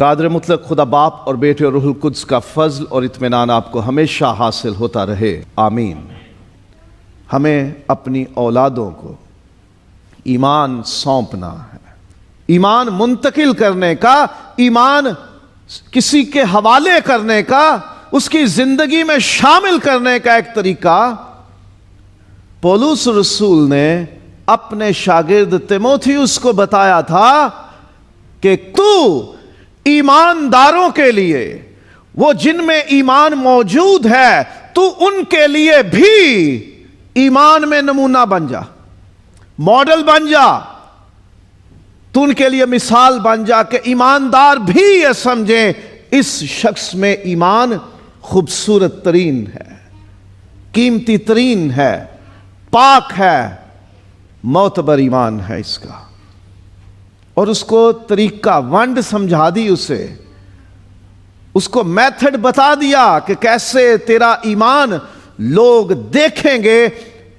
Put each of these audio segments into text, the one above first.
قادر مطلق خدا باپ اور بیٹے اور روح القدس کا فضل اور اطمینان آپ کو ہمیشہ حاصل ہوتا رہے، آمین۔ ہمیں اپنی اولادوں کو ایمان سونپنا ہے، ایمان منتقل کرنے کا، ایمان کسی کے حوالے کرنے کا، اس کی زندگی میں شامل کرنے کا ایک طریقہ پولس رسول نے اپنے شاگرد تیموتھیوس کو بتایا تھا کہ تو ایمانداروں کے لیے، وہ جن میں ایمان موجود ہے، تو ان کے لیے بھی ایمان میں نمونہ بن جا، ماڈل بن جا، تو ان کے لیے مثال بن جا کہ ایماندار بھی یہ سمجھیں اس شخص میں ایمان خوبصورت ترین ہے، قیمتی ترین ہے، پاک ہے، معتبر ایمان ہے اس کا۔ اور اس کو طریقہ ونڈ سمجھا دی، اس کو میتھڈ بتا دیا کہ کیسے تیرا ایمان لوگ دیکھیں گے،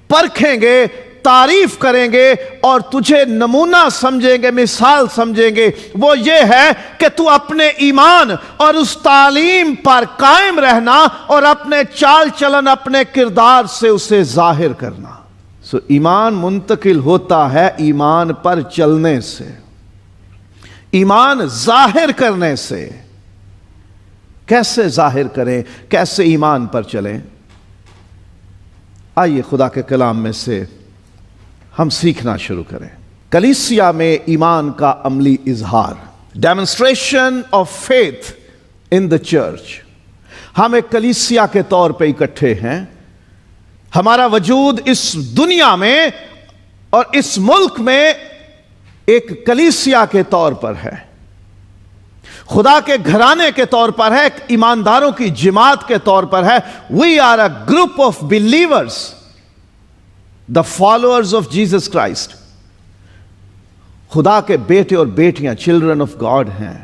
پرکھیں گے، تعریف کریں گے اور تجھے نمونہ سمجھیں گے، مثال سمجھیں گے۔ وہ یہ ہے کہ تو اپنے ایمان اور اس تعلیم پر قائم رہنا اور اپنے چال چلن، اپنے کردار سے اسے ظاہر کرنا۔ ایمان منتقل ہوتا ہے ایمان پر چلنے سے، ایمان ظاہر کرنے سے۔ کیسے ظاہر کریں، کیسے ایمان پر چلیں؟ آئیے خدا کے کلام میں سے ہم سیکھنا شروع کریں۔ کلیسیا میں ایمان کا عملی اظہار، demonstration of faith in the church. ہم ایک کلیسیا کے طور پہ اکٹھے ہیں، ہمارا وجود اس دنیا میں اور اس ملک میں ایک کلیسیا کے طور پر ہے، خدا کے گھرانے کے طور پر ہے، ایک ایمانداروں کی جماعت کے طور پر ہے۔ We are a group of believers, the followers of Jesus Christ. خدا کے بیٹے اور بیٹیاں، چلڈرن آف گاڈ ہیں۔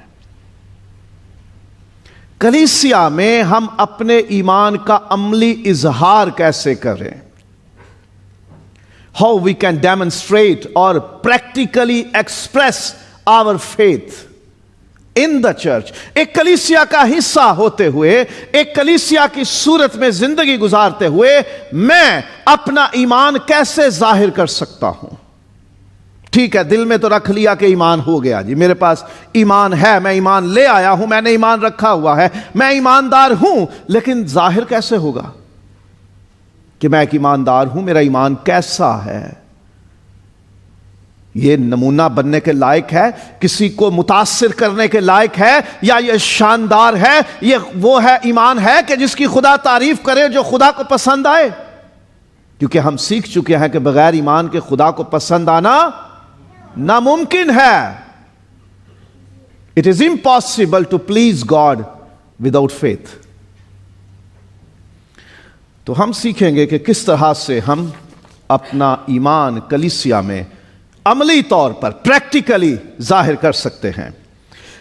کلیسیا میں ہم اپنے ایمان کا عملی اظہار کیسے کریں؟ How we can demonstrate or practically express our faith in the church۔ ایک کلیسیا کا حصہ ہوتے ہوئے، ایک کلیسیا کی صورت میں زندگی گزارتے ہوئے میں اپنا ایمان کیسے ظاہر کر سکتا ہوں؟ ٹھیک ہے، دل میں تو رکھ لیا کہ ایمان ہو گیا جی، میرے پاس ایمان ہے، میں ایمان لے آیا ہوں، میں نے ایمان رکھا ہوا ہے، میں ایماندار ہوں، لیکن ظاہر کیسے ہوگا کہ میں ایک ایماندار ہوں؟ میرا ایمان کیسا ہے؟ یہ نمونہ بننے کے لائق ہے، کسی کو متاثر کرنے کے لائق ہے، یا یہ شاندار ہے، یہ وہ ہے ایمان ہے کہ جس کی خدا تعریف کرے، جو خدا کو پسند آئے؟ کیونکہ ہم سیکھ چکے ہیں کہ بغیر ایمان کے خدا کو پسند آنا ناممکن ہے۔ It is impossible to please God without faith۔ تو ہم سیکھیں گے کہ کس طرح سے ہم اپنا ایمان کلیسیا میں عملی طور پر پریکٹیکلی ظاہر کر سکتے ہیں۔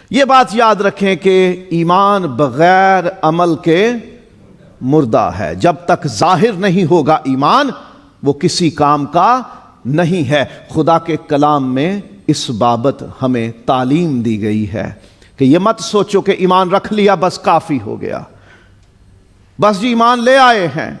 یہ بات یاد رکھیں کہ ایمان بغیر عمل کے مردہ ہے۔ جب تک ظاہر نہیں ہوگا ایمان، وہ کسی کام کا نہیں ہے۔ خدا کے کلام میں اس بابت ہمیں تعلیم دی گئی ہے کہ یہ مت سوچو کہ ایمان رکھ لیا بس کافی ہو گیا، بس جی ایمان لے آئے ہیں۔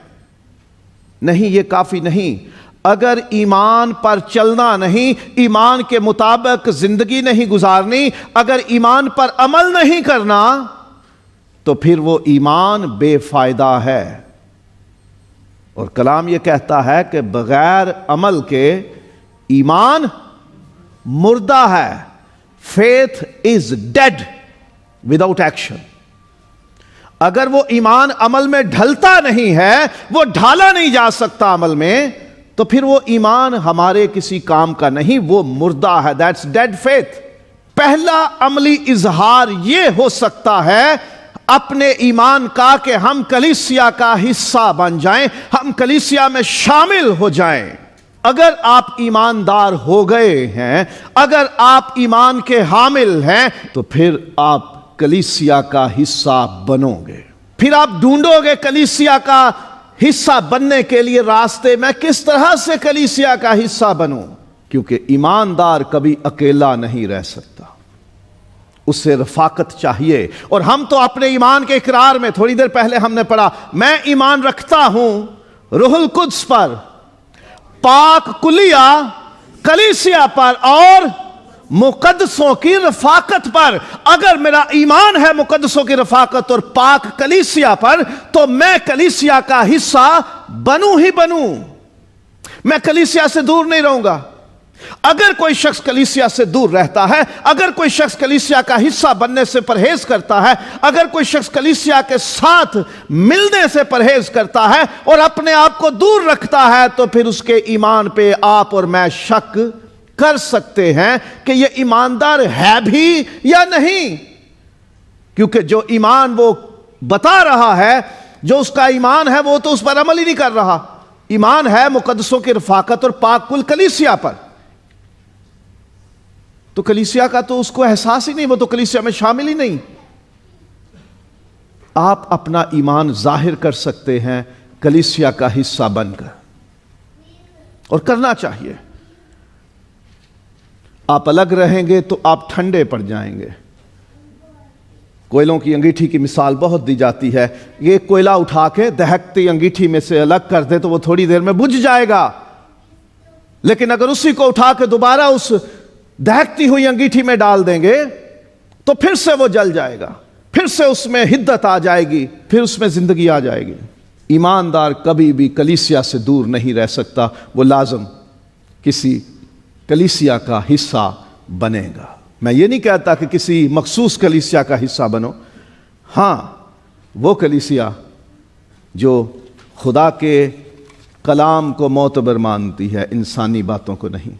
نہیں، یہ کافی نہیں۔ اگر ایمان پر چلنا نہیں، ایمان کے مطابق زندگی نہیں گزارنی، اگر ایمان پر عمل نہیں کرنا، تو پھر وہ ایمان بے فائدہ ہے۔ اور کلام یہ کہتا ہے کہ بغیر عمل کے ایمان مردہ ہے۔ Faith is dead without action. اگر وہ ایمان عمل میں ڈھلتا نہیں ہے، وہ ڈھالا نہیں جا سکتا عمل میں، تو پھر وہ ایمان ہمارے کسی کام کا نہیں، وہ مردہ ہے۔ That's dead faith. پہلا عملی اظہار یہ ہو سکتا ہے اپنے ایمان کا کہ ہم کلیسیا کا حصہ بن جائیں، ہم کلیسیا میں شامل ہو جائیں۔ اگر آپ ایماندار ہو گئے ہیں، اگر آپ ایمان کے حامل ہیں، تو پھر آپ کلیسیا کا حصہ بنو گے۔ پھر آپ ڈھونڈو گے کلیسیا کا حصہ بننے کے لیے راستے، میں کس طرح سے کلیسیا کا حصہ بنوں؟ کیونکہ ایماندار کبھی اکیلا نہیں رہ سکتا، اسے رفاقت چاہیے. اور ہم تو اپنے ایمان کے اقرار میں تھوڑی دیر پہلے ہم نے پڑھا، میں ایمان رکھتا ہوں روح القدس پر، پاک کلیہ کلیسیا پر اور مقدسوں کی رفاقت پر. اگر میرا ایمان ہے مقدسوں کی رفاقت اور پاک کلیسیا پر، تو میں کلیسیا کا حصہ بنوں ہی بنوں. میں کلیسیا سے دور نہیں رہوں گا. اگر کوئی شخص کلیسیا سے دور رہتا ہے، اگر کوئی شخص کلیسیا کا حصہ بننے سے پرہیز کرتا ہے، اگر کوئی شخص کلیسیا کے ساتھ ملنے سے پرہیز کرتا ہے اور اپنے آپ کو دور رکھتا ہے، تو پھر اس کے ایمان پہ آپ اور میں شک کر سکتے ہیں کہ یہ ایماندار ہے بھی یا نہیں. کیونکہ جو ایمان وہ بتا رہا ہے، جو اس کا ایمان ہے، وہ تو اس پر عمل ہی نہیں کر رہا. ایمان ہے مقدسوں کی رفاقت اور پاک کل کلیسیا پر، تو کلیسیا کا تو اس کو احساس ہی نہیں، وہ تو کلیسیا میں شامل ہی نہیں. آپ اپنا ایمان ظاہر کر سکتے ہیں کلیسیا کا حصہ بن کر، اور کرنا چاہیے. آپ الگ رہیں گے تو آپ ٹھنڈے پڑ جائیں گے. کوئلوں کی انگیٹھی کی مثال بہت دی جاتی ہے. یہ کوئلہ اٹھا کے دہکتی انگیٹھی میں سے الگ کر دے تو وہ تھوڑی دیر میں بجھ جائے گا، لیکن اگر اسی کو اٹھا کے دوبارہ اس دہکتی ہوئی انگیٹھی میں ڈال دیں گے تو پھر سے وہ جل جائے گا، پھر سے اس میں حدت آ جائے گی، پھر اس میں زندگی آ جائے گی. ایماندار کبھی بھی کلیسیا سے دور نہیں رہ سکتا، وہ لازم کسی کلیسیا کا حصہ بنے گا. میں یہ نہیں کہتا کہ کسی مخصوص کلیسیا کا حصہ بنو. ہاں، وہ کلیسیا جو خدا کے کلام کو معتبر مانتی ہے، انسانی باتوں کو نہیں،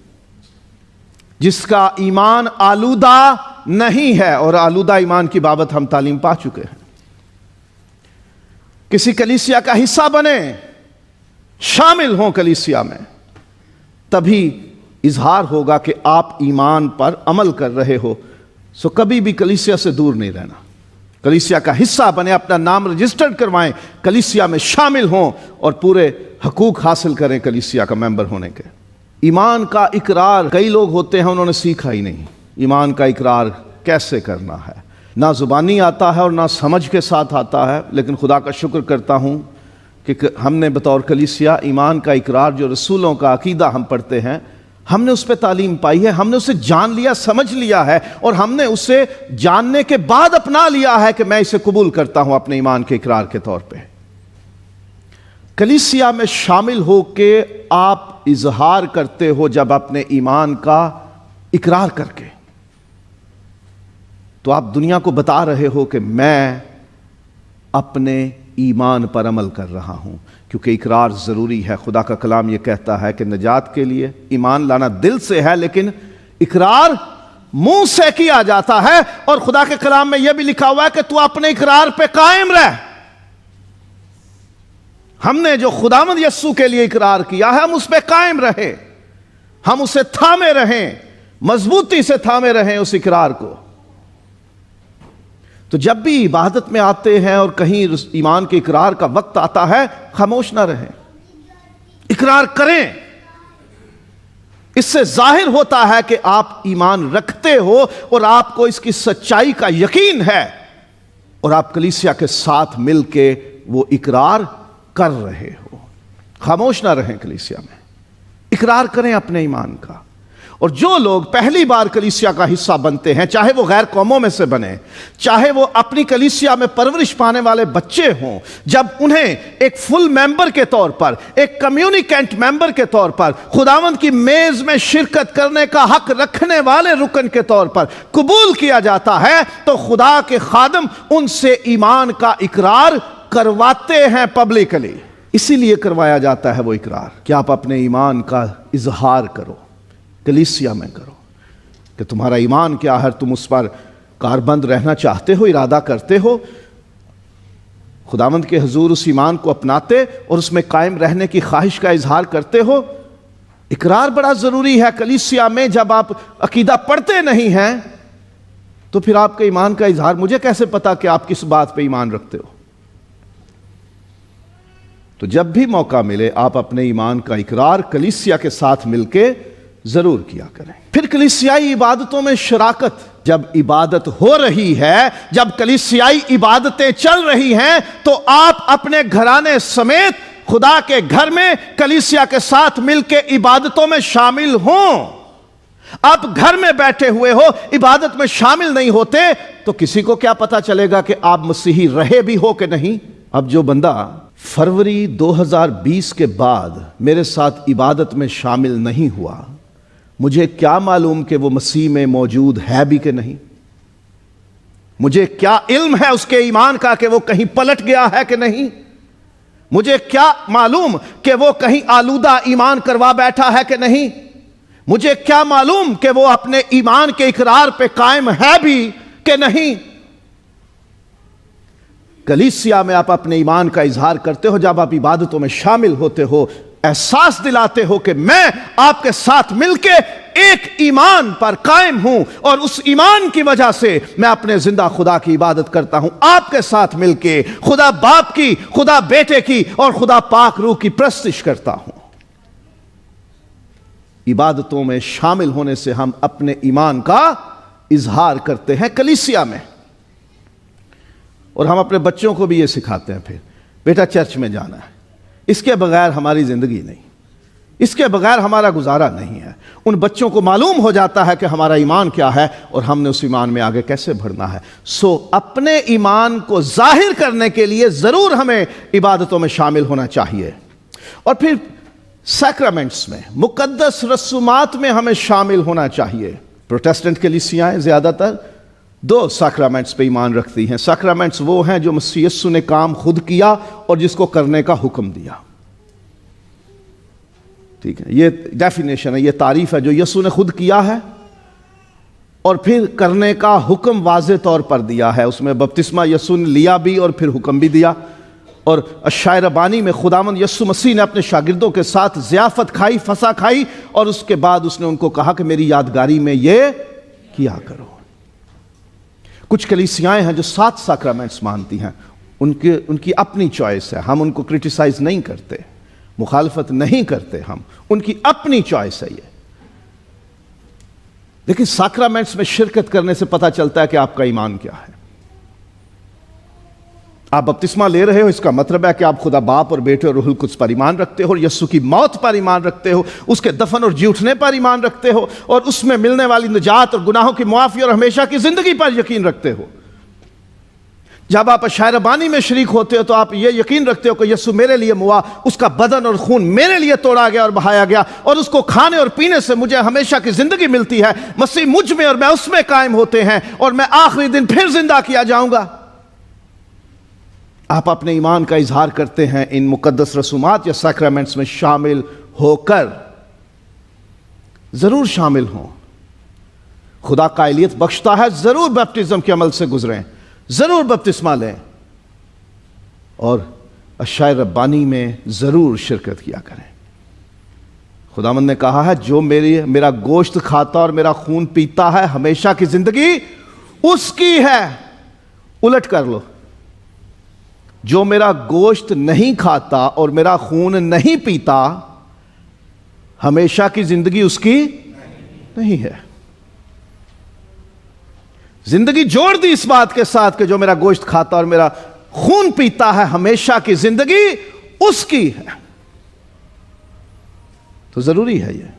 جس کا ایمان آلودہ نہیں ہے. اور آلودہ ایمان کی بابت ہم تعلیم پا چکے ہیں. کسی کلیسیا کا حصہ بنے، شامل ہوں کلیسیا میں، تبھی اظہار ہوگا کہ آپ ایمان پر عمل کر رہے ہو. سو کبھی بھی کلیسیا سے دور نہیں رہنا. کلیسیا کا حصہ بنے، اپنا نام رجسٹرڈ کروائیں، کلیسیا میں شامل ہوں اور پورے حقوق حاصل کریں کلیسیا کا ممبر ہونے کے. ایمان کا اقرار، کئی لوگ ہوتے ہیں انہوں نے سیکھا ہی نہیں ایمان کا اقرار کیسے کرنا ہے. نہ زبانی آتا ہے اور نہ سمجھ کے ساتھ آتا ہے. لیکن خدا کا شکر کرتا ہوں کہ ہم نے بطور کلیسیا ایمان کا اقرار، جو رسولوں کا عقیدہ ہم پڑھتے ہیں، ہم نے اس پہ تعلیم پائی ہے، ہم نے اسے جان لیا، سمجھ لیا ہے، اور ہم نے اسے جاننے کے بعد اپنا لیا ہے کہ میں اسے قبول کرتا ہوں اپنے ایمان کے اقرار کے طور پہ. کلیسیا میں شامل ہو کے آپ اظہار کرتے ہو جب اپنے ایمان کا اقرار کر کے، تو آپ دنیا کو بتا رہے ہو کہ میں اپنے ایمان پر عمل کر رہا ہوں. کیونکہ اقرار ضروری ہے. خدا کا کلام یہ کہتا ہے کہ نجات کے لیے ایمان لانا دل سے ہے، لیکن اقرار منہ سے کیا جاتا ہے. اور خدا کے کلام میں یہ بھی لکھا ہوا ہے کہ تو اپنے اقرار پہ قائم رہ. ہم نے جو خداوند یسوع کے لیے اقرار کیا ہے، ہم اس پہ قائم رہیں، ہم اسے تھامے رہیں، مضبوطی سے تھامے رہیں اس اقرار کو. تو جب بھی عبادت میں آتے ہیں اور کہیں ایمان کے اقرار کا وقت آتا ہے، خاموش نہ رہیں، اقرار کریں. اس سے ظاہر ہوتا ہے کہ آپ ایمان رکھتے ہو اور آپ کو اس کی سچائی کا یقین ہے، اور آپ کلیسیا کے ساتھ مل کے وہ اقرار کر رہے ہو. خاموش نہ رہیں کلیسیا میں، اقرار کریں اپنے ایمان کا. اور جو لوگ پہلی بار کلیسیا کا حصہ بنتے ہیں، چاہے وہ غیر قوموں میں سے بنے، چاہے وہ اپنی کلیسیا میں پرورش پانے والے بچے ہوں، جب انہیں ایک فل ممبر کے طور پر، ایک کمیونیکینٹ ممبر کے طور پر، خداوند کی میز میں شرکت کرنے کا حق رکھنے والے رکن کے طور پر قبول کیا جاتا ہے، تو خدا کے خادم ان سے ایمان کا اقرار کرواتے ہیں پبلکلی. اسی لیے کروایا جاتا ہے وہ اقرار کہ آپ اپنے ایمان کا اظہار کرو، کلیسیا میں کرو کہ تمہارا ایمان کیا ہے، تم اس پر کاربند رہنا چاہتے ہو، ارادہ کرتے ہو، خداوند کے حضور اس ایمان کو اپناتے اور اس میں قائم رہنے کی خواہش کا اظہار کرتے ہو. اقرار بڑا ضروری ہے کلیسیا میں. جب آپ عقیدہ پڑھتے نہیں ہیں تو پھر آپ کے ایمان کا اظہار مجھے کیسے پتا کہ آپ کس بات پہ ایمان رکھتے ہو؟ تو جب بھی موقع ملے آپ اپنے ایمان کا اقرار کلیسیا کے ساتھ مل کے ضرور کیا کریں. پھر کلیسیائی عبادتوں میں شراکت. جب عبادت ہو رہی ہے، جب کلیسیائی عبادتیں چل رہی ہیں، تو آپ اپنے گھرانے سمیت خدا کے گھر میں کلیسیا کے ساتھ مل کے عبادتوں میں شامل ہوں۔ آپ گھر میں بیٹھے ہوئے ہو، عبادت میں شامل نہیں ہوتے، تو کسی کو کیا پتا چلے گا کہ آپ مسیحی رہے بھی ہو کہ نہیں؟ اب جو بندہ فروری 2020 کے بعد میرے ساتھ عبادت میں شامل نہیں ہوا، مجھے کیا معلوم کہ وہ مسیح میں موجود ہے بھی کہ نہیں؟ مجھے کیا علم ہے اس کے ایمان کا کہ وہ کہیں پلٹ گیا ہے کہ نہیں؟ مجھے کیا معلوم کہ وہ کہیں آلودہ ایمان کروا بیٹھا ہے کہ نہیں؟ مجھے کیا معلوم کہ وہ اپنے ایمان کے اقرار پہ قائم ہے بھی کہ نہیں؟ کلیسیا میں آپ اپنے ایمان کا اظہار کرتے ہو جب آپ عبادتوں میں شامل ہوتے ہو، احساس دلاتے ہو کہ میں آپ کے ساتھ مل کے ایک ایمان پر قائم ہوں، اور اس ایمان کی وجہ سے میں اپنے زندہ خدا کی عبادت کرتا ہوں، آپ کے ساتھ مل کے خدا باپ کی، خدا بیٹے کی اور خدا پاک روح کی پرستش کرتا ہوں۔ عبادتوں میں شامل ہونے سے ہم اپنے ایمان کا اظہار کرتے ہیں کلیسیا میں، اور ہم اپنے بچوں کو بھی یہ سکھاتے ہیں، پھر بیٹا چرچ میں جانا ہے، اس کے بغیر ہماری زندگی نہیں، اس کے بغیر ہمارا گزارا نہیں ہے۔ ان بچوں کو معلوم ہو جاتا ہے کہ ہمارا ایمان کیا ہے اور ہم نے اس ایمان میں آگے کیسے بڑھنا ہے۔ اپنے ایمان کو ظاہر کرنے کے لیے ضرور ہمیں عبادتوں میں شامل ہونا چاہیے، اور پھر سیکرامنٹس میں، مقدس رسومات میں ہمیں شامل ہونا چاہیے۔ پروٹیسٹنٹ کلیسیاں زیادہ تر 2 سیکرامنٹس پہ ایمان رکھتی ہیں۔ سیکرامنٹس وہ ہیں جو مسیح یسوع نے کام خود کیا اور جس کو کرنے کا حکم دیا، ٹھیک ہے، یہ ڈیفینیشن ہے، یہ تعریف ہے جو یسوع نے خود کیا ہے اور پھر کرنے کا حکم واضح طور پر دیا ہے۔ اس میں بپتسمہ یسوع نے لیا بھی اور پھر حکم بھی دیا، اور اشعیا ربانی میں خداوند یسوع مسیح نے اپنے شاگردوں کے ساتھ ضیافت کھائی، فسح کھائی، اور اس کے بعد اس نے ان کو کہا کہ میری یادگاری میں یہ کیا کرو۔ کچھ کلیسیائیں ہیں جو 7 سیکرامنٹس مانتی ہیں، ان کی اپنی چوائس ہے، ہم ان کو کرٹیسائز نہیں کرتے، مخالفت نہیں کرتے، ہم ان کی اپنی چوائس ہے یہ۔ لیکن سیکرامنٹس میں شرکت کرنے سے پتہ چلتا ہے کہ آپ کا ایمان کیا ہے۔ آپ بپتسمہ لے رہے ہو، اس کا مطلب ہے کہ آپ خدا باپ اور بیٹے اور روح القدس پر ایمان رکھتے ہو، اور یسوع کی موت پر ایمان رکھتے ہو، اس کے دفن اور جی اٹھنے پر ایمان رکھتے ہو، اور اس میں ملنے والی نجات اور گناہوں کی معافی اور ہمیشہ کی زندگی پر یقین رکھتے ہو۔ جب آپ اشعیا ربانی میں شریک ہوتے ہو تو آپ یہ یقین رکھتے ہو کہ یسوع میرے لیے موا، اس کا بدن اور خون میرے لیے توڑا گیا اور بہایا گیا، اور اس کو کھانے اور پینے سے مجھے ہمیشہ کی زندگی ملتی ہے۔ مسیح مجھ میں اور میں اس میں قائم ہوتے ہیں، اور میں آخری دن پھر زندہ کیا جاؤں گا۔ آپ اپنے ایمان کا اظہار کرتے ہیں ان مقدس رسومات یا سیکرامنٹس میں شامل ہو کر، ضرور شامل ہوں۔ خدا قائلیت بخشتا ہے، ضرور بیپٹزم کے عمل سے گزریں، ضرور بپتسمہ لیں، اور اشعیا ربانی میں ضرور شرکت کیا کریں۔ خداوند نے کہا ہے جو میرا گوشت کھاتا اور میرا خون پیتا ہے ہمیشہ کی زندگی اس کی ہے۔ الٹ کر لو، جو میرا گوشت نہیں کھاتا اور میرا خون نہیں پیتا ہمیشہ کی زندگی اس کی نہیں ہے۔ زندگی جوڑ دی اس بات کے ساتھ کہ جو میرا گوشت کھاتا اور میرا خون پیتا ہے ہمیشہ کی زندگی اس کی ہے۔ تو ضروری ہے یہ،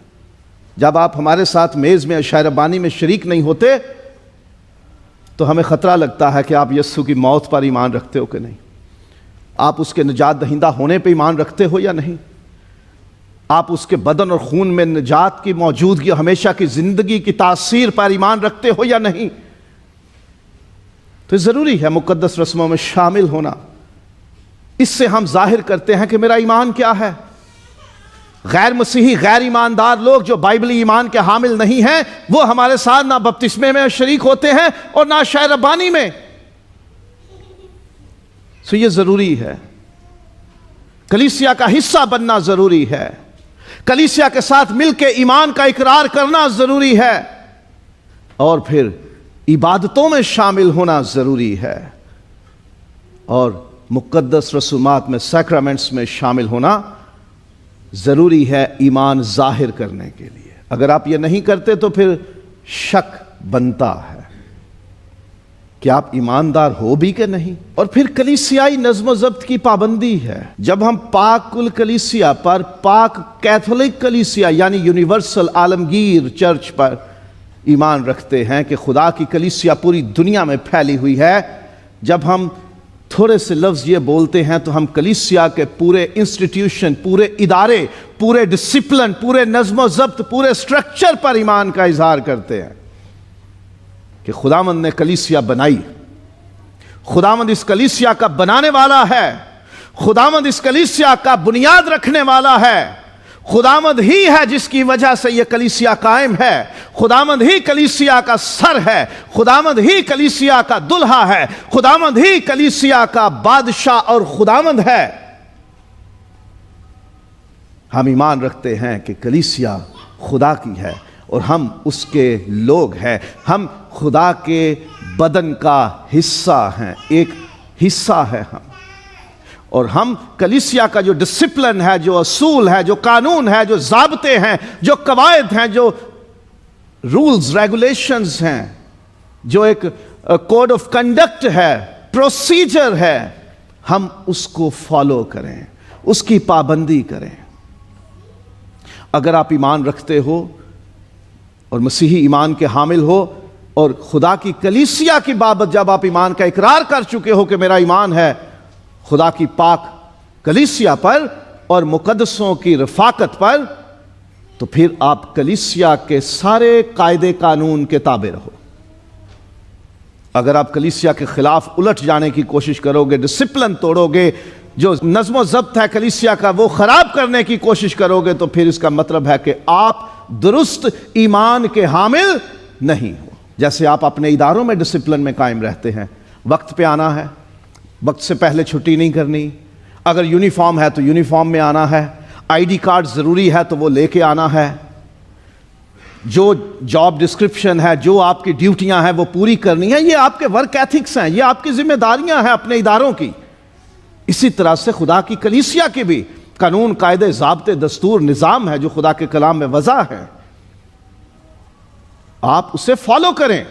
جب آپ ہمارے ساتھ میز میں اشعیا ربانی میں شریک نہیں ہوتے تو ہمیں خطرہ لگتا ہے کہ آپ یسوع کی موت پر ایمان رکھتے ہو کہ نہیں، آپ اس کے نجات دہندہ ہونے پہ ایمان رکھتے ہو یا نہیں، آپ اس کے بدن اور خون میں نجات کی موجودگی ہمیشہ کی زندگی کی تاثیر پر ایمان رکھتے ہو یا نہیں۔ تو ضروری ہے مقدس رسموں میں شامل ہونا، اس سے ہم ظاہر کرتے ہیں کہ میرا ایمان کیا ہے۔ غیر مسیحی، غیر ایماندار لوگ جو بائبلی ایمان کے حامل نہیں ہیں، وہ ہمارے ساتھ نہ بپتسمے میں شریک ہوتے ہیں اور نہ اشعیا ربانی میں۔ سو یہ ضروری ہے، کلیسیا کا حصہ بننا ضروری ہے، کلیسیا کے ساتھ مل کے ایمان کا اقرار کرنا ضروری ہے، اور پھر عبادتوں میں شامل ہونا ضروری ہے، اور مقدس رسومات میں، سیکرامنٹس میں شامل ہونا ضروری ہے ایمان ظاہر کرنے کے لیے۔ اگر آپ یہ نہیں کرتے تو پھر شک بنتا ہے۔ کہ آپ ایماندار ہو بھی کہ نہیں. اور پھر کلیسیائی نظم و ضبط کی پابندی ہے. جب ہم پاک کل کلیسیا پر، پاک کیتھولک کلیسیا یعنی یونیورسل عالمگیر چرچ پر ایمان رکھتے ہیں کہ خدا کی کلیسیا پوری دنیا میں پھیلی ہوئی ہے، جب ہم تھوڑے سے لفظ یہ بولتے ہیں تو ہم کلیسیا کے پورے انسٹیٹیوشن، پورے ادارے، پورے ڈسپلن، پورے نظم و ضبط، پورے سٹرکچر پر ایمان کا اظہار کرتے ہیں کہ خداوند نے کلیسیا بنائی، خداوند اس کلیسیا کا بنانے والا ہے، خداوند اس کلیسیا کا بنیاد رکھنے والا ہے، خداوند ہی ہے جس کی وجہ سے یہ کلیسیا قائم ہے، خداوند ہی کلیسیا کا سر ہے، خداوند ہی کلیسیا کا دلہا ہے، خداوند ہی کلیسیا کا بادشاہ اور خداوند ہے. ہم ایمان رکھتے ہیں کہ کلیسیا خدا کی ہے اور ہم اس کے لوگ ہیں، ہم خدا کے بدن کا حصہ ہیں، ایک حصہ ہے ہم. اور ہم کلیسیا کا جو ڈسپلن ہے، جو اصول ہے، جو قانون ہے، جو ضابطے ہیں، جو قواعد ہیں، جو رولز ریگولیشنز ہیں، جو ایک کوڈ آف کنڈکٹ ہے، پروسیجر ہے، ہم اس کو فالو کریں، اس کی پابندی کریں. اگر آپ ایمان رکھتے ہو اور مسیحی ایمان کے حامل ہو اور خدا کی کلیسیا کی بابت جب آپ ایمان کا اقرار کر چکے ہو کہ میرا ایمان ہے خدا کی پاک کلیسیا پر اور مقدسوں کی رفاقت پر، تو پھر آپ کلیسیا کے سارے قاعدے قانون کے تابع رہو. اگر آپ کلیسیا کے خلاف الٹ جانے کی کوشش کرو گے، ڈسپلن توڑو گے، جو نظم و ضبط ہے کلیسیا کا وہ خراب کرنے کی کوشش کرو گے، تو پھر اس کا مطلب ہے کہ آپ درست ایمان کے حامل نہیں ہو. جیسے آپ اپنے اداروں میں ڈسپلن میں قائم رہتے ہیں، وقت پہ آنا ہے، وقت سے پہلے چھٹی نہیں کرنی، اگر یونیفارم ہے تو یونیفارم میں آنا ہے، آئی ڈی کارڈ ضروری ہے تو وہ لے کے آنا ہے، جو جاب ڈسکرپشن ہے، جو آپ کی ڈیوٹیاں ہیں وہ پوری کرنی ہے. یہ آپ کے ورک ایتھکس ہیں، یہ آپ کی ذمہ داریاں ہیں اپنے اداروں کی. اسی طرح سے خدا کی کلیسیا کے بھی قانون، قاعدے، ضابطے، دستور، نظام ہے جو خدا کے کلام میں وضع ہے. آپ اسے فالو کریں،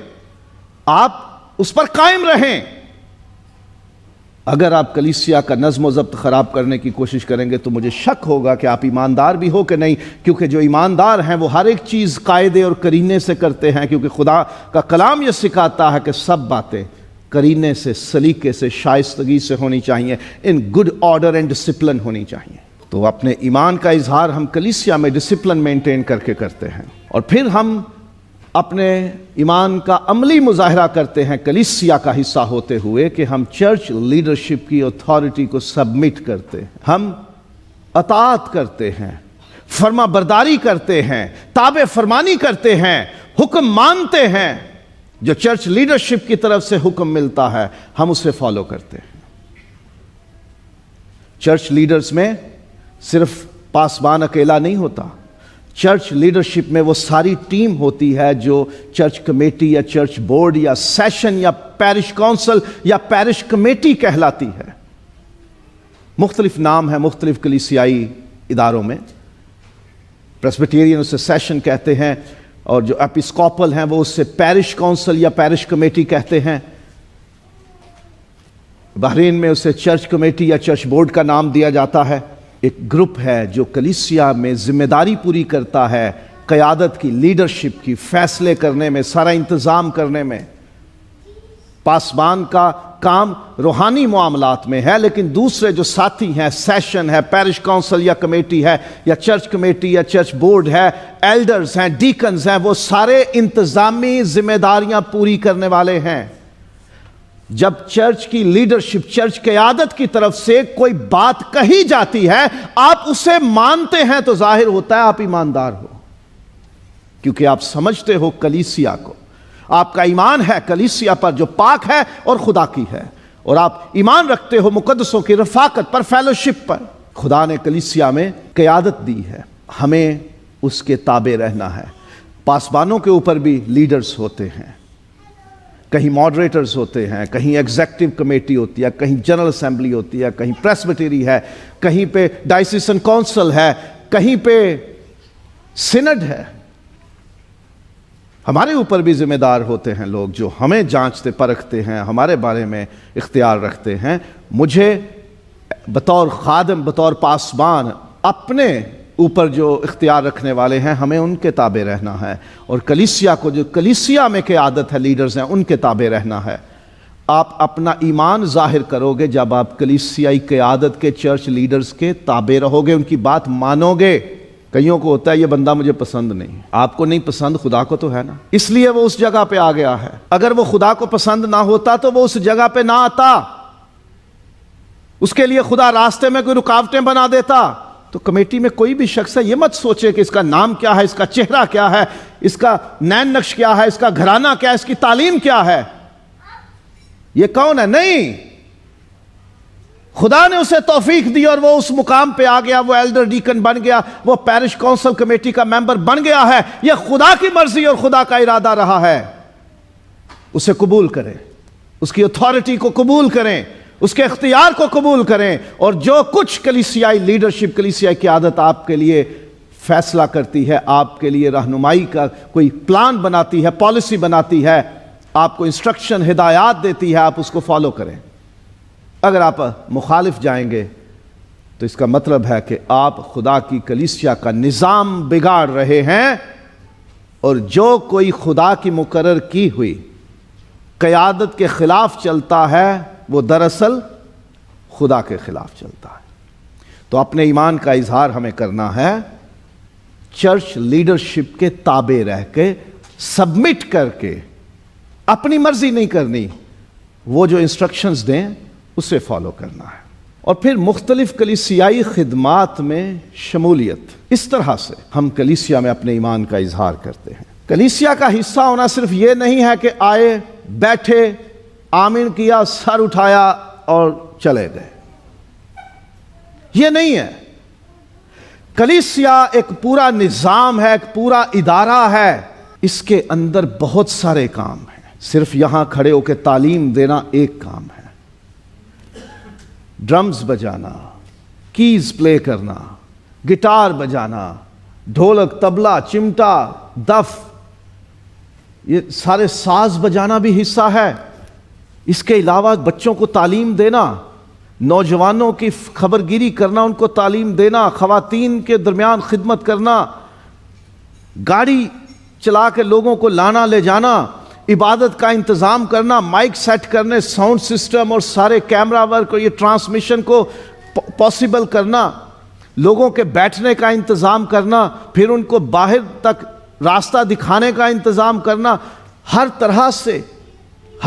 آپ اس پر قائم رہیں. اگر آپ کلیسیا کا نظم و ضبط خراب کرنے کی کوشش کریں گے تو مجھے شک ہوگا کہ آپ ایماندار بھی ہو کہ نہیں، کیونکہ جو ایماندار ہیں وہ ہر ایک چیز قاعدے اور قرینے سے کرتے ہیں، کیونکہ خدا کا کلام یہ سکھاتا ہے کہ سب باتیں قرینے سے، سلیقے سے، شائستگی سے ہونی چاہیے، in good order and discipline ہونی چاہیے. تو اپنے ایمان کا اظہار ہم کلیسیا میں ڈسپلن مینٹین کر کے کرتے ہیں، اور پھر ہم اپنے ایمان کا عملی مظاہرہ کرتے ہیں کلیسیا کا حصہ ہوتے ہوئے کہ ہم چرچ لیڈرشپ کی اتھارٹی کو سبمٹ کرتے ہیں، ہم اطاعت کرتے ہیں، فرما برداری کرتے ہیں، تابع فرمانی کرتے ہیں، حکم مانتے ہیں. جو چرچ لیڈرشپ کی طرف سے حکم ملتا ہے ہم اسے فالو کرتے ہیں. چرچ لیڈرز میں صرف پاسبان اکیلا نہیں ہوتا، چرچ لیڈرشپ میں وہ ساری ٹیم ہوتی ہے جو چرچ کمیٹی یا چرچ بورڈ یا سیشن یا پیرش کونسل یا پیرش کمیٹی کہلاتی ہے. مختلف نام ہیں مختلف کلیسیائی اداروں میں. پریسبیٹیرین اسے سیشن کہتے ہیں، اور جو ایپسکوپل ہیں وہ اس سے پیرش کونسل یا پیرش کمیٹی کہتے ہیں. بحرین میں اسے چرچ کمیٹی یا چرچ بورڈ کا نام دیا جاتا ہے. ایک گروپ ہے جو کلیسیا میں ذمہ داری پوری کرتا ہے، قیادت کی، لیڈرشپ کی، فیصلے کرنے میں، سارا انتظام کرنے میں. پاسبان کا کام روحانی معاملات میں ہے، لیکن دوسرے جو ساتھی ہیں، سیشن ہے، پیرش کونسل یا کمیٹی ہے، یا چرچ کمیٹی یا چرچ بورڈ ہے، ایلڈرز ہیں، ڈیکنز ہیں، وہ سارے انتظامی ذمہ داریاں پوری کرنے والے ہیں. جب چرچ کی لیڈرشپ، چرچ قیادت کی طرف سے کوئی بات کہی جاتی ہے، آپ اسے مانتے ہیں تو ظاہر ہوتا ہے آپ ایماندار ہو، کیونکہ آپ سمجھتے ہو کلیسیا کو. آپ کا ایمان ہے کلیسیا پر جو پاک ہے اور خدا کی ہے، اور آپ ایمان رکھتے ہو مقدسوں کی رفاقت پر، فیلوشپ پر. خدا نے کلیسیا میں قیادت دی ہے، ہمیں اس کے تابع رہنا ہے. پاسبانوں کے اوپر بھی لیڈرز ہوتے ہیں، کہیں ماڈریٹرز ہوتے ہیں، کہیں ایگزیکٹو کمیٹی ہوتی ہے، کہیں جنرل اسمبلی ہوتی ہے، کہیں پریسبیٹری ہے، کہیں پہ ڈائسیسن کونسل ہے، کہیں پہ سینڈ ہے. ہمارے اوپر بھی ذمہ دار ہوتے ہیں لوگ جو ہمیں جانچتے پرکھتے ہیں، ہمارے بارے میں اختیار رکھتے ہیں۔ مجھے بطور خادم، بطور پاسبان، اپنے اوپر جو اختیار رکھنے والے ہیں ہمیں ان کے تابع رہنا ہے، اور کلیسیا کو جو کلیسیا میں قیادت ہے، لیڈرز ہیں، ان کے تابع رہنا ہے۔ آپ اپنا ایمان ظاہر کرو گے جب آپ کلیسیائی قیادت کے، چرچ لیڈرز کے تابع رہو گے، ان کی بات مانو گے۔ کئیوں کو ہوتا ہے یہ بندہ مجھے پسند نہیں، آپ کو نہیں پسند، خدا کو تو ہے نا، اس لیے وہ اس جگہ پہ آ گیا ہے۔ اگر وہ خدا کو پسند نہ ہوتا تو وہ اس جگہ پہ نہ آتا، اس کے لیے خدا راستے میں کوئی رکاوٹیں بنا دیتا۔ تو کمیٹی میں کوئی بھی شخص ہے، یہ مت سوچے کہ اس کا نام کیا ہے، اس کا چہرہ کیا ہے، اس کا نین نقش کیا ہے، اس کا گھرانہ کیا ہے، اس کی تعلیم کیا ہے، یہ کون ہے۔ نہیں، خدا نے اسے توفیق دی اور وہ اس مقام پہ آ گیا، وہ ایلڈر ڈیکن بن گیا، وہ پیرش کونسل کمیٹی کا ممبر بن گیا ہے۔ یہ خدا کی مرضی اور خدا کا ارادہ رہا ہے، اسے قبول کریں، اس کی اتھارٹی کو قبول کریں، اس کے اختیار کو قبول کریں، اور جو کچھ کلیسیائی لیڈرشپ، کلیسیائی قیادت آپ کے لیے فیصلہ کرتی ہے، آپ کے لیے رہنمائی کا کوئی پلان بناتی ہے، پالیسی بناتی ہے، آپ کو انسٹرکشن، ہدایات دیتی ہے، آپ اس کو فالو کریں۔ اگر آپ مخالف جائیں گے تو اس کا مطلب ہے کہ آپ خدا کی کلیسیا کا نظام بگاڑ رہے ہیں، اور جو کوئی خدا کی مقرر کی ہوئی قیادت کے خلاف چلتا ہے وہ دراصل خدا کے خلاف چلتا ہے۔ تو اپنے ایمان کا اظہار ہمیں کرنا ہے چرچ لیڈرشپ کے تابع رہ کے، سبمٹ کر کے، اپنی مرضی نہیں کرنی، وہ جو انسٹرکشنز دیں اسے فالو کرنا ہے۔ اور پھر مختلف کلیسیائی خدمات میں شمولیت، اس طرح سے ہم کلیسیا میں اپنے ایمان کا اظہار کرتے ہیں۔ کلیسیا کا حصہ ہونا صرف یہ نہیں ہے کہ آئے، بیٹھے، آمین کیا، سر اٹھایا اور چلے گئے، یہ نہیں ہے۔ کلیسیا ایک پورا نظام ہے، ایک پورا ادارہ ہے، اس کے اندر بہت سارے کام ہیں۔ صرف یہاں کھڑے ہو کے تعلیم دینا ایک کام ہے، ڈرمز بجانا، کیز پلے کرنا، گٹار بجانا، ڈھولک، طبلہ، چمٹا، دف، یہ سارے ساز بجانا بھی حصہ ہے۔ اس کے علاوہ بچوں کو تعلیم دینا، نوجوانوں کی خبرگیری کرنا، ان کو تعلیم دینا، خواتین کے درمیان خدمت کرنا، گاڑی چلا کے لوگوں کو لانا لے جانا، عبادت کا انتظام کرنا، مائک سیٹ کرنے، ساؤنڈ سسٹم اور سارے کیمرہ ورک اور یہ ٹرانسمیشن کو پاسبل کرنا، لوگوں کے بیٹھنے کا انتظام کرنا، پھر ان کو باہر تک راستہ دکھانے کا انتظام کرنا، ہر طرح سے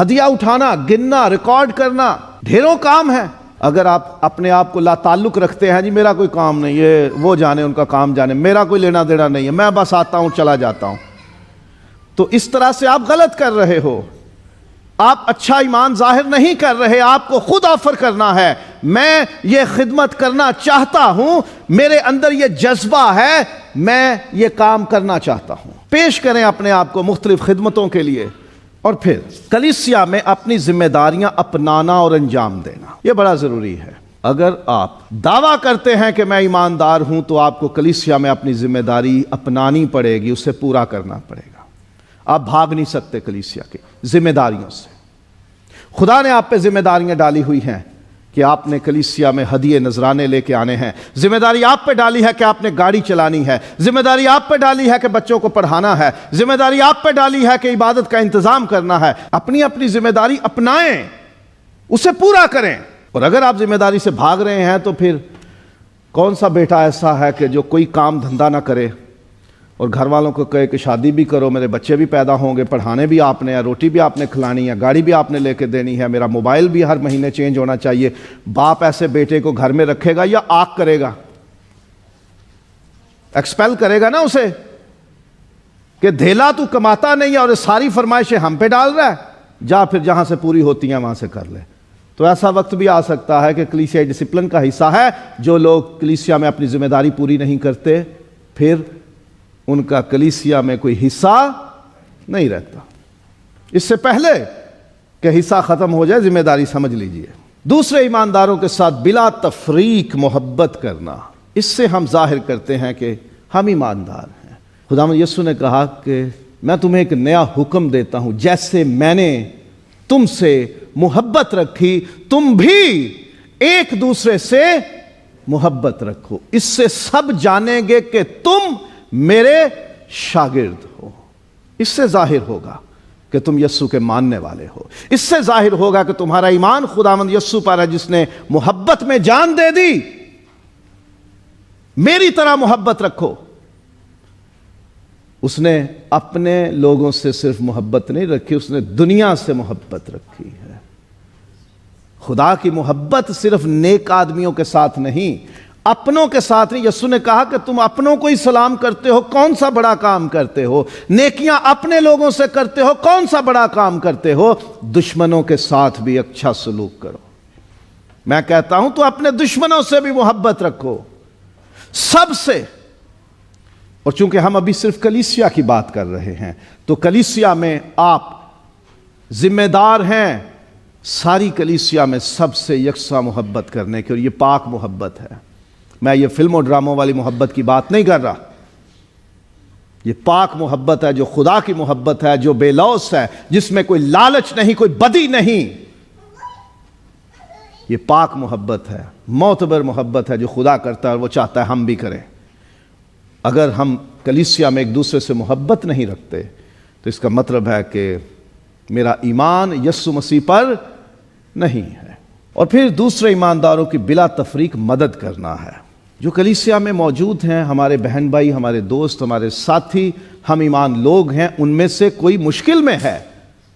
ہدیہ اٹھانا، گننا، ریکارڈ کرنا، ڈھیروں کام ہے۔ اگر آپ اپنے آپ کو لا تعلق رکھتے ہیں، جی میرا کوئی کام نہیں ہے، وہ جانے، ان کا کام جانے، میرا کوئی لینا دینا نہیں ہے، میں بس آتا ہوں چلا جاتا ہوں، تو اس طرح سے آپ غلط کر رہے ہو، آپ اچھا ایمان ظاہر نہیں کر رہے۔ آپ کو خود آفر کرنا ہے، میں یہ خدمت کرنا چاہتا ہوں، میرے اندر یہ جذبہ ہے، میں یہ کام کرنا چاہتا ہوں۔ پیش کریں اپنے آپ کو مختلف خدمتوں کے لیے، اور پھر کلیسیا میں اپنی ذمہ داریاں اپنانا اور انجام دینا، یہ بڑا ضروری ہے۔ اگر آپ دعویٰ کرتے ہیں کہ میں ایماندار ہوں تو آپ کو کلیسیا میں اپنی ذمہ داری اپنانی پڑے گی، اسے پورا کرنا پڑے گا۔ آپ بھاگ نہیں سکتے کلیسیا کے ذمہ داریوں سے۔ خدا نے آپ پہ ذمہ داریاں ڈالی ہوئی ہیں کہ آپ نے کلیسیا میں ہدیے نذرانے لے کے آنے ہیں، ذمہ داری آپ پہ ڈالی ہے کہ آپ نے گاڑی چلانی ہے، ذمہ داری آپ پہ ڈالی ہے کہ بچوں کو پڑھانا ہے، ذمہ داری آپ پہ ڈالی ہے کہ عبادت کا انتظام کرنا ہے۔ اپنی اپنی ذمہ داری اپنائیں، اسے پورا کریں۔ اور اگر آپ ذمہ داری سے بھاگ رہے ہیں تو پھر کون سا بیٹا ایسا ہے کہ جو کوئی کام دھندا نہ کرے اور گھر والوں کو کہے کہ شادی بھی کرو، میرے بچے بھی پیدا ہوں گے، پڑھانے بھی آپ نے، روٹی بھی آپ نے کھلانی ہے، گاڑی بھی آپ نے لے کے دینی ہے، میرا موبائل بھی ہر مہینے چینج ہونا چاہیے۔ باپ ایسے بیٹے کو گھر میں رکھے گا یا آگ کرے گا؟ ایکسپیل کرے گا نا اسے، کہ دھیلا تو کماتا نہیں ہے اور ساری فرمائشیں ہم پہ ڈال رہا ہے، جا پھر جہاں سے پوری ہوتی ہیں وہاں سے کر لے۔ تو ایسا وقت بھی آ سکتا ہے کہ کلیسیائی ڈسپلن کا حصہ ہے، جو لوگ کلیسیا میں اپنی ذمہ داری پوری نہیں کرتے، پھر ان کا کلیسیا میں کوئی حصہ نہیں رہتا۔ اس سے پہلے کہ حصہ ختم ہو جائے، ذمہ داری سمجھ لیجئے۔ دوسرے ایمانداروں کے ساتھ بلا تفریق محبت کرنا، اس سے ہم ظاہر کرتے ہیں کہ ہم ایماندار ہیں۔ خداوند یسوع نے کہا کہ میں تمہیں ایک نیا حکم دیتا ہوں، جیسے میں نے تم سے محبت رکھی تم بھی ایک دوسرے سے محبت رکھو، اس سے سب جانیں گے کہ تم میرے شاگرد ہو۔ اس سے ظاہر ہوگا کہ تم یسوع کے ماننے والے ہو، اس سے ظاہر ہوگا کہ تمہارا ایمان خداوند یسوع پر ہے جس نے محبت میں جان دے دی۔ میری طرح محبت رکھو۔ اس نے اپنے لوگوں سے صرف محبت نہیں رکھی، اس نے دنیا سے محبت رکھی ہے۔ خدا کی محبت صرف نیک آدمیوں کے ساتھ نہیں، اپنوں کے ساتھ نہیں۔ یسوع نے کہا کہ تم اپنوں کو ہی سلام کرتے ہو، کون سا بڑا کام کرتے ہو؟ نیکیاں اپنے لوگوں سے کرتے ہو، کون سا بڑا کام کرتے ہو؟ دشمنوں کے ساتھ بھی اچھا سلوک کرو۔ میں کہتا ہوں تو اپنے دشمنوں سے بھی محبت رکھو، سب سے۔ اور چونکہ ہم ابھی صرف کلیسیا کی بات کر رہے ہیں تو کلیسیا میں آپ ذمہ دار ہیں ساری کلیسیا میں سب سے یکساں محبت کرنے کی، اور یہ پاک محبت ہے۔ میں یہ فلم و ڈراموں والی محبت کی بات نہیں کر رہا، یہ پاک محبت ہے جو خدا کی محبت ہے، جو بے لوث ہے، جس میں کوئی لالچ نہیں، کوئی بدی نہیں۔ یہ پاک محبت ہے، معتبر محبت ہے جو خدا کرتا ہے اور وہ چاہتا ہے ہم بھی کریں۔ اگر ہم کلیسیا میں ایک دوسرے سے محبت نہیں رکھتے تو اس کا مطلب ہے کہ میرا ایمان یسوع مسیح پر نہیں ہے۔ اور پھر دوسرے ایمانداروں کی بلا تفریق مدد کرنا ہے۔ جو کلیسیا میں موجود ہیں، ہمارے بہن بھائی، ہمارے دوست، ہمارے ساتھی، ہم ایمان لوگ ہیں، ان میں سے کوئی مشکل میں ہے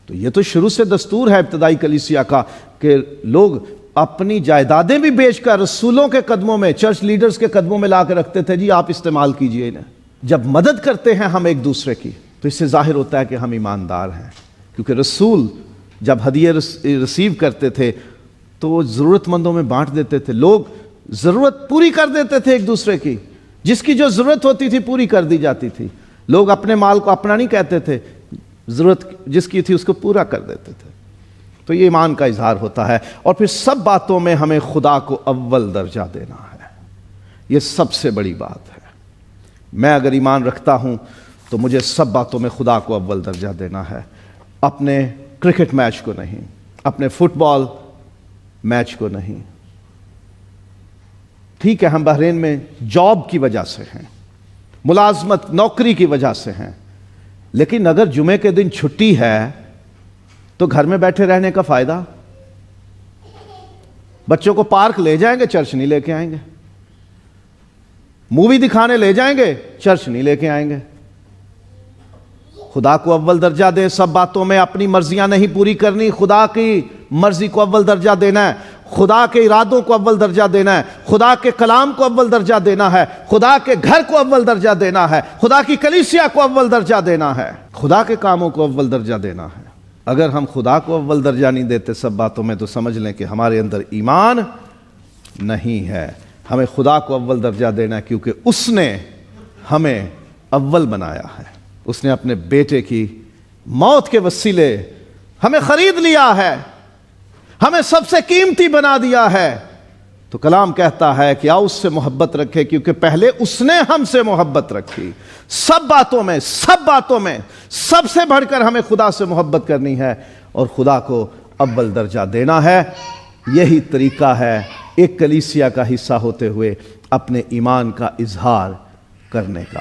تو یہ تو شروع سے دستور ہے ابتدائی کلیسیا کا کہ لوگ اپنی جائیدادیں بھی بیچ کر رسولوں کے قدموں میں، چرچ لیڈرز کے قدموں میں لا کے رکھتے تھے، جی آپ استعمال کیجئے انہیں۔ جب مدد کرتے ہیں ہم ایک دوسرے کی تو اس سے ظاہر ہوتا ہے کہ ہم ایماندار ہیں، کیونکہ رسول جب ہدیے ریسیو کرتے تھے تو وہ ضرورت مندوں میں بانٹ دیتے تھے، لوگ ضرورت پوری کر دیتے تھے ایک دوسرے کی، جس کی جو ضرورت ہوتی تھی پوری کر دی جاتی تھی۔ لوگ اپنے مال کو اپنا نہیں کہتے تھے، ضرورت جس کی تھی اس کو پورا کر دیتے تھے۔ تو یہ ایمان کا اظہار ہوتا ہے۔ اور پھر سب باتوں میں ہمیں خدا کو اول درجہ دینا ہے، یہ سب سے بڑی بات ہے۔ میں اگر ایمان رکھتا ہوں تو مجھے سب باتوں میں خدا کو اول درجہ دینا ہے، اپنے کرکٹ میچ کو نہیں، اپنے فٹ بال میچ کو نہیں۔ ٹھیک ہے ہم بحرین میں جاب کی وجہ سے ہیں، ملازمت نوکری کی وجہ سے ہیں، لیکن اگر جمعے کے دن چھٹی ہے تو گھر میں بیٹھے رہنے کا فائدہ؟ بچوں کو پارک لے جائیں گے، چرچ نہیں لے کے آئیں گے۔ مووی دکھانے لے جائیں گے، چرچ نہیں لے کے آئیں گے۔ خدا کو اول درجہ دیں، سب باتوں میں اپنی مرضیاں نہیں پوری کرنی، خدا کی مرضی کو اول درجہ دینا ہے، خدا کے ارادوں کو اول درجہ دینا ہے، خدا کے کلام کو اول درجہ دینا ہے، خدا کے گھر کو اول درجہ دینا ہے، خدا کی کلیسیا کو اول درجہ دینا ہے، خدا کے کاموں کو اول درجہ دینا ہے۔ اگر ہم خدا کو اول درجہ نہیں دیتے سب باتوں میں تو سمجھ لیں کہ ہمارے اندر ایمان نہیں ہے۔ ہمیں خدا کو اول درجہ دینا ہے کیونکہ اس نے ہمیں اول بنایا ہے، اس نے اپنے بیٹے کی موت کے وسیلے ہمیں خرید لیا ہے، ہمیں سب سے قیمتی بنا دیا ہے۔ تو کلام کہتا ہے کہ آؤ اس سے محبت رکھے کیونکہ پہلے اس نے ہم سے محبت رکھی۔ سب باتوں میں سب سے بڑھ کر ہمیں خدا سے محبت کرنی ہے اور خدا کو اول درجہ دینا ہے۔ یہی طریقہ ہے ایک کلیسیا کا حصہ ہوتے ہوئے اپنے ایمان کا اظہار کرنے کا۔